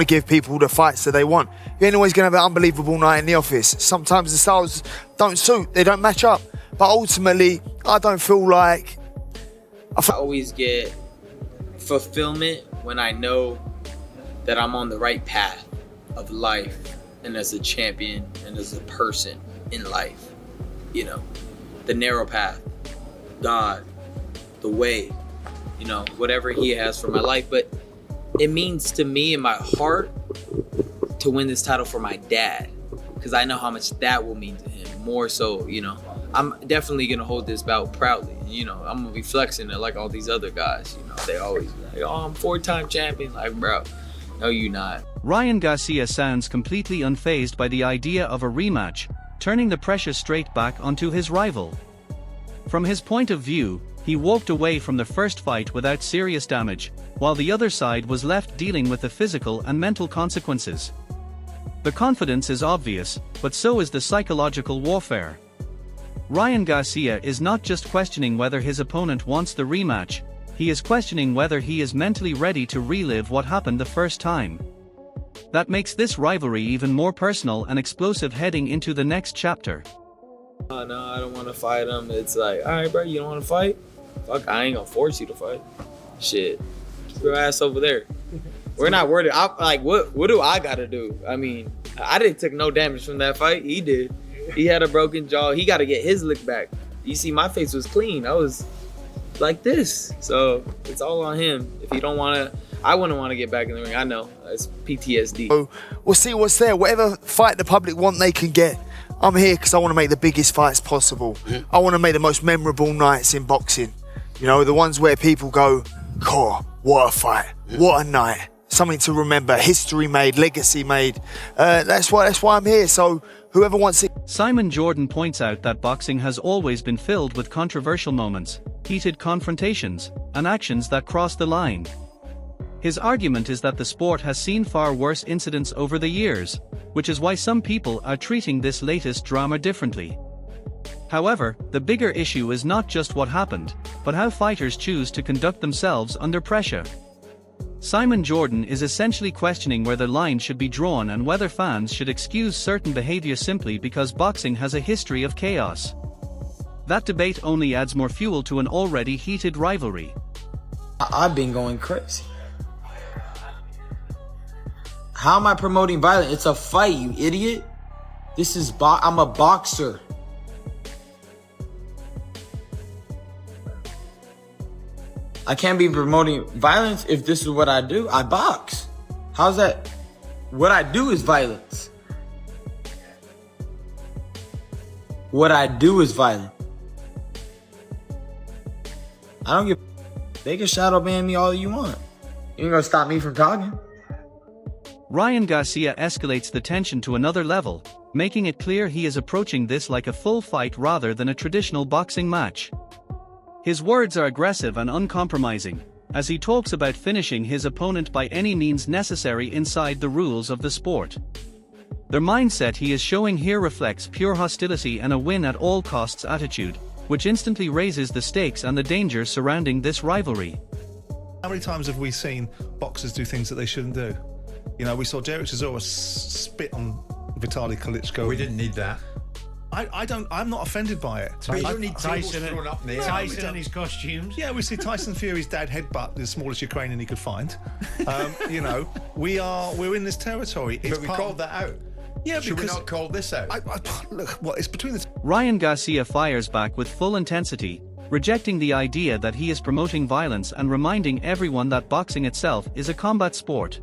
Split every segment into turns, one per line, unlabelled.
to give people the fights that they want. You ain't always going to have an unbelievable night in the office. Sometimes the styles don't suit, they don't match up. But ultimately, I don't feel like...
I always get fulfillment when I know that I'm on the right path of life and as a champion and as a person in life. You know, the narrow path, God, the way, you know, whatever he has for my life. But it means to me in my heart to win this title for my dad, because I know how much that will mean to him. More so, you know, I'm definitely going to hold this bout proudly. You know, I'm going to be flexing it like all these other guys. You know, they always be like, oh, I'm 4-time champion. Like, bro, no, you not.
Ryan Garcia sounds completely unfazed by the idea of a rematch, turning the pressure straight back onto his rival. From his point of view, he walked away from the first fight without serious damage, while the other side was left dealing with the physical and mental consequences. The confidence is obvious, but so is the psychological warfare. Ryan Garcia is not just questioning whether his opponent wants the rematch, he is questioning whether he is mentally ready to relive what happened the first time. That makes this rivalry even more personal and explosive heading into the next chapter.
Oh, no, I don't want to fight him. It's like, all right, bro, you don't want to fight? Fuck, I ain't gonna force you to fight. Shit, keep your ass over there. We're not worried. What do I gotta do? I mean, I didn't take no damage from that fight. He did. He had a broken jaw. He got to get his lick back. You see, my face was clean. I was like this. So it's all on him. If he don't want to, I wouldn't want to get back in the ring. I know. It's PTSD.
So we'll see what's there. Whatever fight the public want, they can get. I'm here because I want to make the biggest fights possible. I want to make the most memorable nights in boxing. You know, the ones where people go, "Core, what a fight, what a night." Something to remember, history made, legacy made. That's why I'm here. So whoever wants it.
Simon Jordan points out that boxing has always been filled with controversial moments, heated confrontations, and actions that cross the line. His argument is that the sport has seen far worse incidents over the years, which is why some people are treating this latest drama differently. However, the bigger issue is not just what happened, but how fighters choose to conduct themselves under pressure. Simon Jordan is essentially questioning where the line should be drawn and whether fans should excuse certain behavior simply because boxing has a history of chaos. That debate only adds more fuel to an already heated rivalry.
I've been going crazy. How am I promoting violence? It's a fight, you idiot. This is I'm a boxer. I can't be promoting violence if this is what I do. I box. How's that? What I do is violence. What I do is violent. I don't give. They can shadow ban me all you want. You ain't gonna stop me from talking.
Ryan Garcia escalates the tension to another level, making it clear he is approaching this like a full fight rather than a traditional boxing match. His words are aggressive and uncompromising, as he talks about finishing his opponent by any means necessary inside the rules of the sport. The mindset he is showing here reflects pure hostility and a win-at-all-costs attitude, which instantly raises the stakes and the danger surrounding this rivalry.
How many times have we seen boxers do things that they shouldn't do? You know, we saw Derek Chisora spit on Vitaly Klitschko.
We didn't need that.
I'm not offended by it.
But you don't need
Tyson
tables thrown up there.
Tyson and his costumes.
Yeah, we see Tyson Fury's dad headbutt the smallest Ukrainian he could find. You know, we're in this territory.
But we called that out.
Yeah,
Should
because
we not call this out?
Look, well, it's between the.
Ryan Garcia fires back with full intensity, rejecting the idea that he is promoting violence and reminding everyone that boxing itself is a combat sport.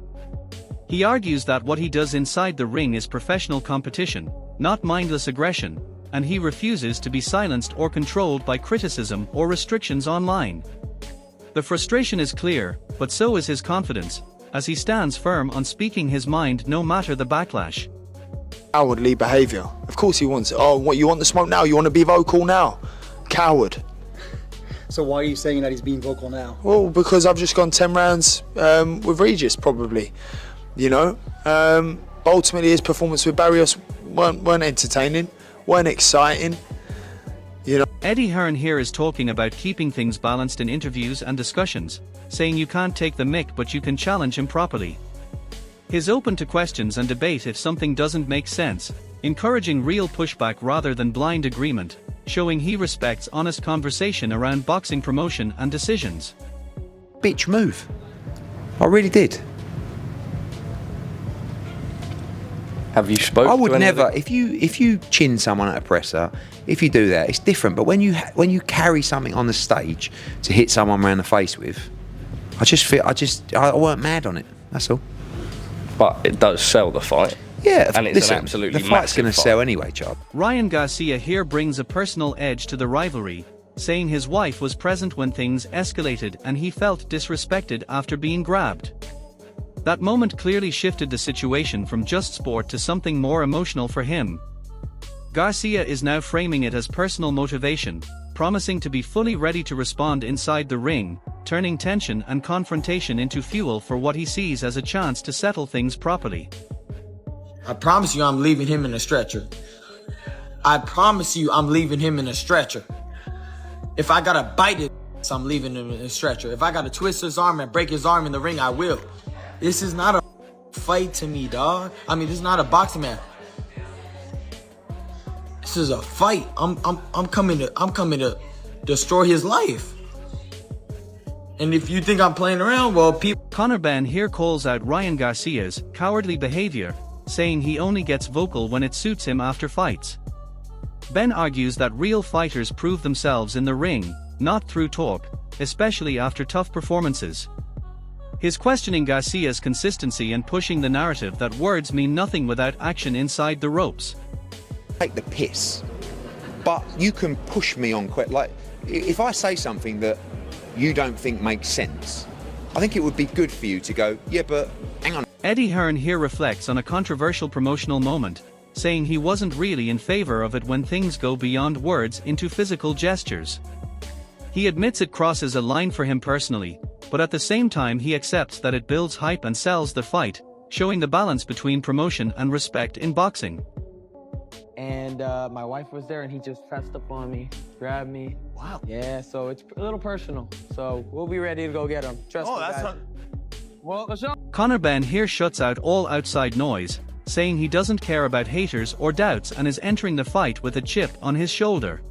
He argues that what he does inside the ring is professional competition, not mindless aggression, and he refuses to be silenced or controlled by criticism or restrictions online. The frustration is clear, but so is his confidence, as he stands firm on speaking his mind no matter the backlash.
Cowardly behaviour. Of course he wants it. Oh, what, you want the smoke now? You want to be vocal now? Coward.
So why are you saying that he's being vocal now?
Well, because I've just gone 10 rounds with Regis, probably. You know? Ultimately, his performance with Barrios weren't entertaining, weren't exciting. You know?
Eddie Hearn here is talking about keeping things balanced in interviews and discussions, saying you can't take the mick but you can challenge him properly. He's open to questions and debate if something doesn't make sense, encouraging real pushback rather than blind agreement, showing he respects honest conversation around boxing promotion and decisions.
Bitch move. I really did.
Have you spoken?
I would
to any
never.
of the-
If you chin someone at a presser, if you do that, it's different. But when you carry something on the stage to hit someone around the face with, I weren't mad on it. That's all.
But it does sell the fight.
Yeah,
and it's
listen,
an absolutely
the fight's
massive
going to
fight.
sell anyway, Chad.
Ryan Garcia here brings a personal edge to the rivalry, saying his wife was present when things escalated and he felt disrespected after being grabbed. That moment clearly shifted the situation from just sport to something more emotional for him. Garcia is now framing it as personal motivation, promising to be fully ready to respond inside the ring, turning tension and confrontation into fuel for what he sees as a chance to settle things properly.
I promise you I'm leaving him in a stretcher. I promise you I'm leaving him in a stretcher. If I gotta bite it, I'm leaving him in a stretcher. If I gotta twist his arm and break his arm in the ring, I will. This is not a fight to me, dog. I mean, this is not a boxing match. This is a fight. I'm coming to destroy his life. And if you think I'm playing around, well, people.
Conor Benn here calls out Ryan Garcia's cowardly behavior, saying he only gets vocal when it suits him after fights. Benn argues that real fighters prove themselves in the ring, not through talk, especially after tough performances. He's questioning Garcia's consistency and pushing the narrative that words mean nothing without action inside the ropes.
Take the piss, but you can push me on like if I say something that you don't think makes sense, I think it would be good for you to go, yeah, but hang on.
Eddie Hearn here reflects on a controversial promotional moment, saying he wasn't really in favor of it when things go beyond words into physical gestures. He admits it crosses a line for him personally, but at the same time he accepts that it builds hype and sells the fight, showing the balance between promotion and respect in boxing.
And my wife was there and he just pressed up on me, grabbed me.
Wow.
Yeah, so it's a little personal. So we'll be ready to go get him. Trust me,
that's
guys.
not...
Well, let's go.
Conor Benn here shuts out all outside noise, saying he doesn't care about haters or doubts and is entering the fight with a chip on his shoulder.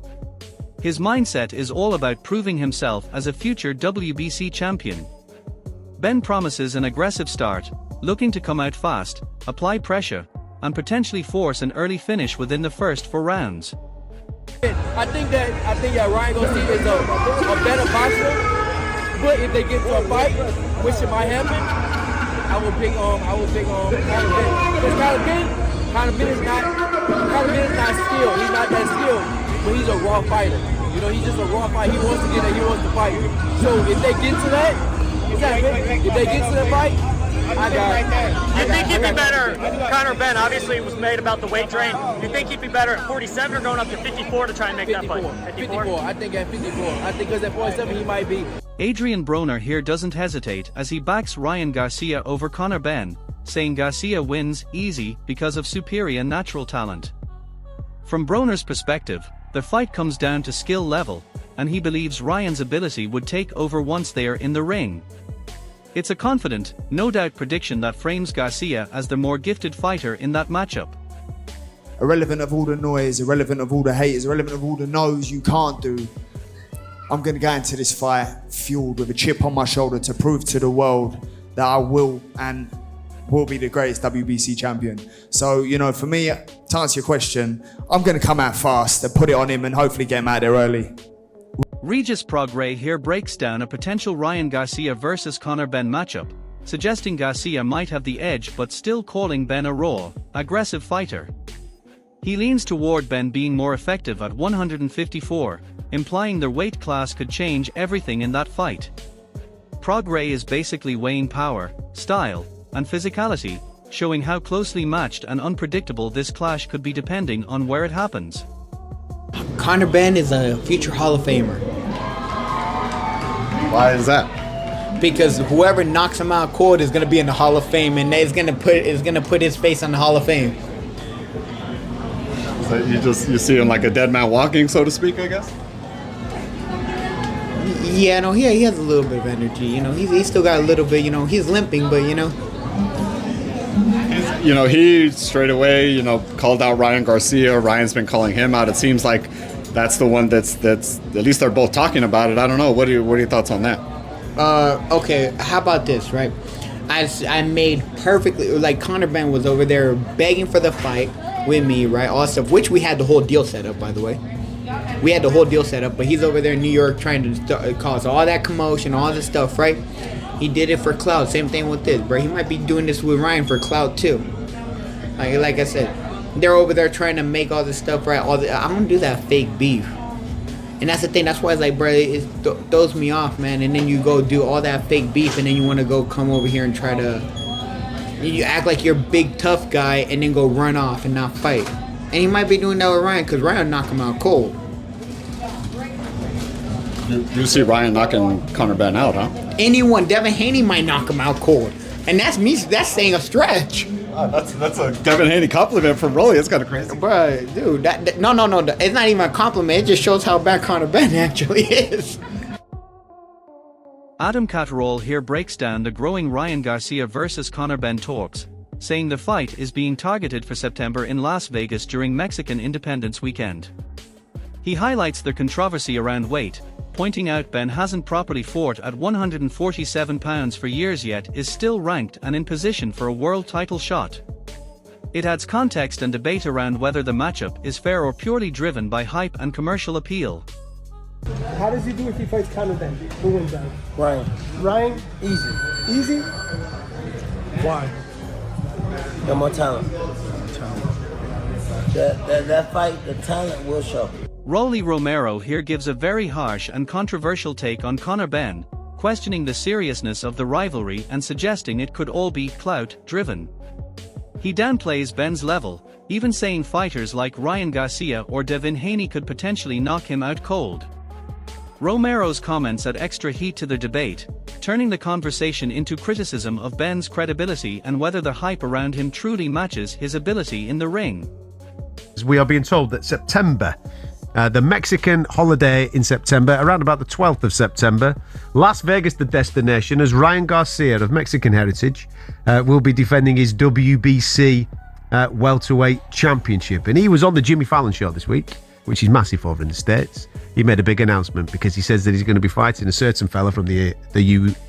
His mindset is all about proving himself as a future WBC champion. Benn promises an aggressive start, looking to come out fast, apply pressure, and potentially force an early finish within the first 4 rounds.
I think that Ryan Garcia is a better boxer, but if they get to a fight, which it might happen, I will pick Conor Benn. Because Conor Benn is not skilled. He's not that skilled, but he's a raw fighter. You know, he's just a raw fighter. He wants to get there. He wants to fight. So if they get to that, if they get to that fight,
You think he'd be better? Conor Benn obviously was made about the weight drain. You think he'd be better at 47 or going up to 54 to try and make
54,
that fight?
54. I think at 54. I think because at 47 he might be.
Adrian Broner here doesn't hesitate as he backs Ryan Garcia over Conor Benn, saying Garcia wins easy because of superior natural talent. From Broner's perspective, the fight comes down to skill level, and he believes Ryan's ability would take over once they are in the ring. It's a confident, no doubt prediction that frames Garcia as the more gifted fighter in that matchup.
Irrelevant of all the noise, irrelevant of all the haters, irrelevant of all the no's you can't do, I'm going to go into this fight fueled with a chip on my shoulder to prove to the world that I will be the greatest WBC champion. So, you know, for me, to answer your question, I'm going to come out fast and put it on him and hopefully get him out there early.
Regis Prograis here breaks down a potential Ryan Garcia versus Conor Benn matchup, suggesting Garcia might have the edge but still calling Benn a raw, aggressive fighter. He leans toward Benn being more effective at 154, implying their weight class could change everything in that fight. Prograis is basically weighing power, style, and physicality, showing how closely matched and unpredictable this clash could be depending on where it happens.
Conor Benn is a future Hall of Famer.
Why is that?
Because whoever knocks him out cold is gonna be in the Hall of Fame, and is gonna put his face on the Hall of Fame.
So you see him like a dead man walking, so to speak, I guess.
Yeah, no, he has a little bit of energy. You know, he's still got a little bit. You know, he's limping, but you know.
he straight away, called out Ryan Garcia. Ryan's been calling him out. It seems like that's the one that's at least they're both talking about it. I don't know. What are your thoughts on that?
Okay, how about this, right? I made perfectly, like Conor Benn was over there begging for the fight with me, right? All stuff, which we had the whole deal set up, by the way. We had the whole deal set up, but he's over there in New York trying to cause all that commotion, all this stuff, right? He did it for clout. Same thing with this, bro. He might be doing this with Ryan for clout too. Like I said, they're over there trying to make all this stuff right. I don't do that fake beef. And that's the thing. That's why it's like, bro, it throws me off, man. And then you go do all that fake beef, and then you want to go come over here and try to... You act like you're a big, tough guy, and then go run off and not fight. And he might be doing that with Ryan, because Ryan knock him out cold.
You see Ryan knocking Conor Benn out, huh?
Anyone, Devin Haney might knock him out cold. And that's saying a stretch.
That's a Devin Haney compliment from Rolly. It's kind of crazy.
Bro, dude, no. It's not even a compliment. It just shows how bad Conor Benn actually is.
Adam Catterall here breaks down the growing Ryan Garcia versus Conor Benn talks, saying the fight is being targeted for September in Las Vegas during Mexican Independence Weekend. He highlights the controversy around weight, pointing out Benn hasn't properly fought at 147 pounds for years yet is still ranked and in position for a world title shot. It adds context and debate around whether the matchup is fair or purely driven by hype and commercial appeal.
How does he do if he fights Conor Benn? Who wins that?
Ryan.
Ryan? Easy. Easy? Why?
No more talent. That fight, the talent will show.
Rolly Romero here gives a very harsh and controversial take on Conor Benn, questioning the seriousness of the rivalry and suggesting it could all be clout-driven. He downplays Benn's level, even saying fighters like Ryan Garcia or Devin Haney could potentially knock him out cold. Romero's comments add extra heat to the debate, turning the conversation into criticism of Benn's credibility and whether the hype around him truly matches his ability in the ring.
We are being told that September, the Mexican holiday in September, around about the 12th of September, Las Vegas the destination, as Ryan Garcia of Mexican heritage will be defending his WBC welterweight championship. And he was on the Jimmy Fallon show this week, which is massive over in the States. He made a big announcement because he says that he's going to be fighting a certain fella from the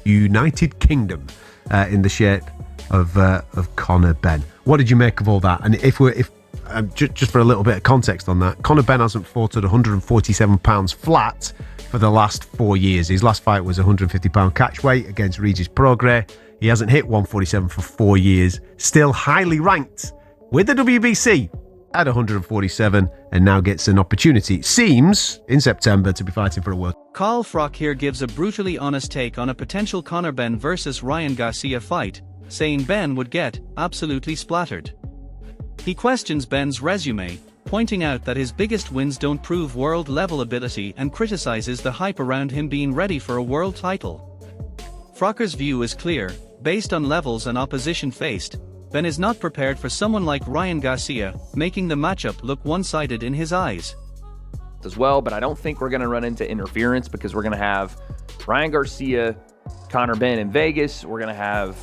United Kingdom in the shape of Conor Benn. What did you make of all that? And just for a little bit of context on that, Conor Benn hasn't fought at 147 pounds flat for the last 4 years. His last fight was 150 pound catch weight against Regis Prograis. He hasn't hit 147 for 4 years. Still highly ranked with the WBC at 147, and now gets an opportunity, seems, in September to be fighting for a world.
Carl Frock here gives a brutally honest take on a potential Conor Benn versus Ryan Garcia fight, saying Benn would get absolutely splattered. He questions Benn's resume, pointing out that his biggest wins don't prove world-level ability and criticizes the hype around him being ready for a world title. Frocker's view is clear: based on levels and opposition faced, Benn is not prepared for someone like Ryan Garcia, making the matchup look one-sided in his eyes.
As well, but I don't think we're going to run into interference because we're going to have Ryan Garcia, Conor Benn in Vegas. We're going to have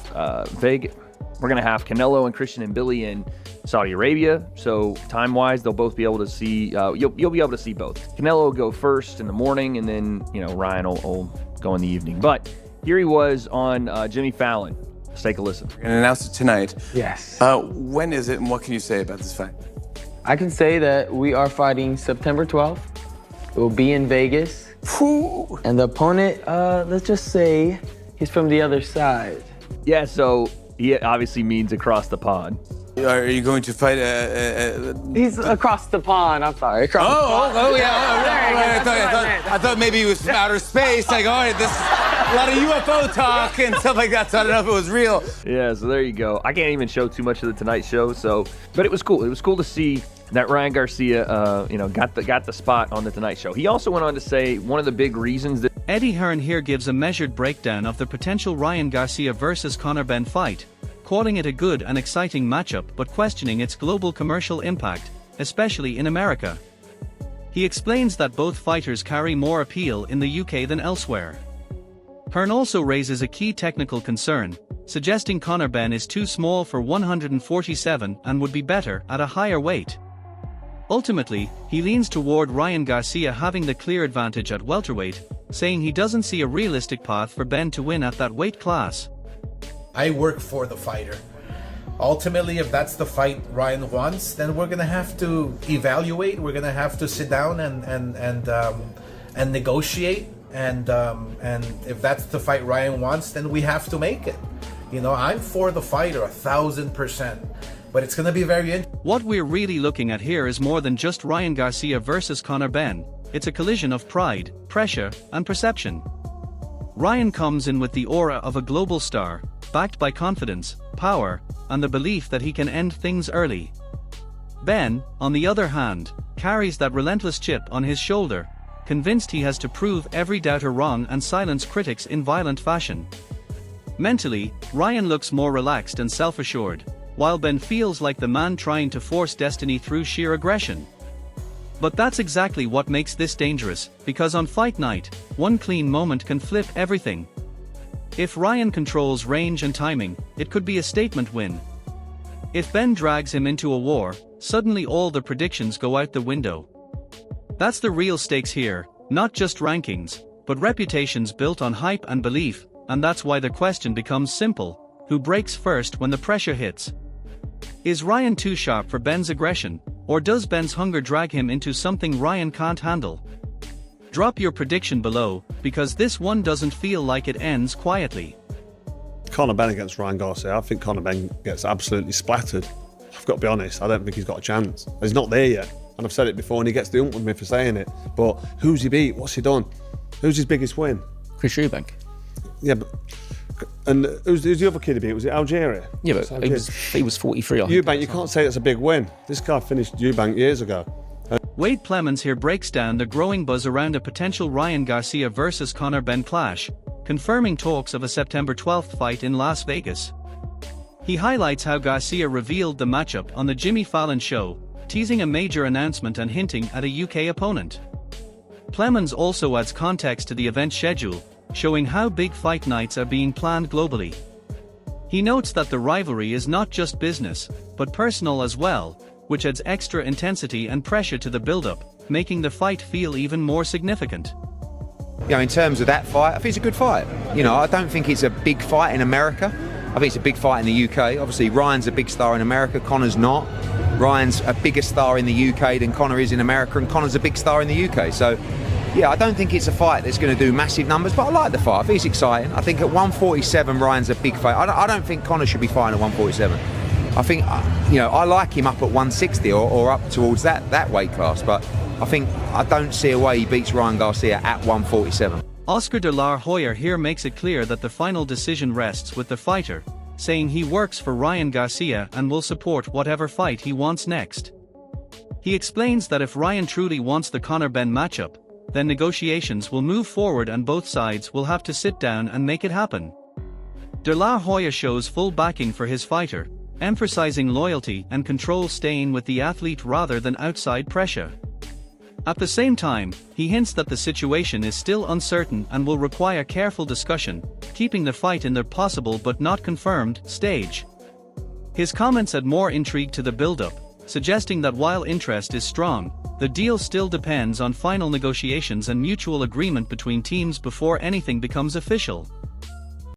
Canelo and Christian and Billy in Saudi Arabia. So time-wise, they'll both be able to see. You'll be able to see both. Canelo will go first in the morning, and then Ryan will go in the evening. But here he was on Jimmy Fallon. Let's take a listen.
We're going to announce it tonight.
Yes.
When is it, and what can you say about this fight?
I can say that we are fighting September 12th. It will be in Vegas.
Ooh.
And the opponent, let's just say he's from the other side.
Yeah, so he obviously means across the pond.
Are you going to fight
He's across the pond. I'm sorry. Across the pond.
I thought maybe he was from outer space. Like, all right, this is a lot of UFO talk and stuff like that. So I don't know if it was real.
Yeah, so there you go. I can't even show too much of the Tonight Show, but it was cool. It was cool to see that Ryan Garcia, got the spot on the Tonight Show. He also went on to say one of the big reasons that
Eddie Hearn here gives a measured breakdown of the potential Ryan Garcia versus Conor Benn fight, calling it a good and exciting matchup but questioning its global commercial impact, especially in America. He explains that both fighters carry more appeal in the UK than elsewhere. Hearn also raises a key technical concern, suggesting Conor Benn is too small for 147 and would be better at a higher weight. Ultimately, he leans toward Ryan Garcia having the clear advantage at welterweight, saying he doesn't see a realistic path for Benn to win at that weight class.
I work for the fighter. Ultimately, if that's the fight Ryan wants, then we're gonna have to evaluate. We're gonna have to sit down and negotiate. And if that's the fight Ryan wants, then we have to make it. You know, I'm for the fighter 1,000%, but it's gonna be very interesting.
What we're really looking at here is more than just Ryan Garcia versus Conor Benn. It's a collision of pride, pressure, and perception. Ryan comes in with the aura of a global star, backed by confidence, power, and the belief that he can end things early. Benn, on the other hand, carries that relentless chip on his shoulder, convinced he has to prove every doubter wrong and silence critics in violent fashion. Mentally, Ryan looks more relaxed and self-assured, while Benn feels like the man trying to force destiny through sheer aggression. But that's exactly what makes this dangerous, because on fight night, one clean moment can flip everything. If Ryan controls range and timing, it could be a statement win. If Benn drags him into a war, suddenly all the predictions go out the window. That's the real stakes here, not just rankings, but reputations built on hype and belief, and that's why the question becomes simple: who breaks first when the pressure hits? Is Ryan too sharp for Benn's aggression, or does Benn's hunger drag him into something Ryan can't handle? Drop your prediction below, because this one doesn't feel like it ends quietly.
Conor Benn against Ryan Garcia, I think Conor Benn gets absolutely splattered. I've got to be honest, I don't think he's got a chance. He's not there yet, and I've said it before, and he gets the ump with me for saying it. But who's he beat? What's he done? Who's his biggest win?
Chris Eubank.
Yeah, but and who's the other kid he beat? Was it Algeria?
Yeah, but he was 43.
Eubank, you can't say it's a big win. This guy finished Eubank years ago.
Wade Plemons here breaks down the growing buzz around a potential Ryan Garcia versus Conor Benn clash, confirming talks of a September 12th fight in Las Vegas. He highlights how Garcia revealed the matchup on the Jimmy Fallon show, teasing a major announcement and hinting at a UK opponent. Plemons also adds context to the event schedule, showing how big fight nights are being planned globally. He notes that the rivalry is not just business, but personal as well, which adds extra intensity and pressure to the build-up, making the fight feel even more significant.
You know, in terms of that fight, I think it's a good fight. You know, I don't think it's a big fight in America. I think it's a big fight in the UK. Obviously, Ryan's a big star in America, Conor's not. Ryan's a bigger star in the UK than Conor is in America, and Conor's a big star in the UK. So, yeah, I don't think it's a fight that's going to do massive numbers, but I like the fight. I think it's exciting. I think at 147, Ryan's a big fight. I don't think Conor should be fighting at 147. I think, you know, I like him up at 160 or up towards that weight class, but I don't see a way he beats Ryan Garcia at 147.
Oscar de la Hoya here makes it clear that the final decision rests with the fighter, saying he works for Ryan Garcia and will support whatever fight he wants next. He explains that if Ryan truly wants the Conor Benn matchup, then negotiations will move forward and both sides will have to sit down and make it happen. De la Hoya shows full backing for his fighter, emphasizing loyalty and control staying with the athlete rather than outside pressure. At the same time, he hints that the situation is still uncertain and will require careful discussion, keeping the fight in the possible but not confirmed stage. His comments add more intrigue to the build-up, suggesting that while interest is strong, the deal still depends on final negotiations and mutual agreement between teams before anything becomes official.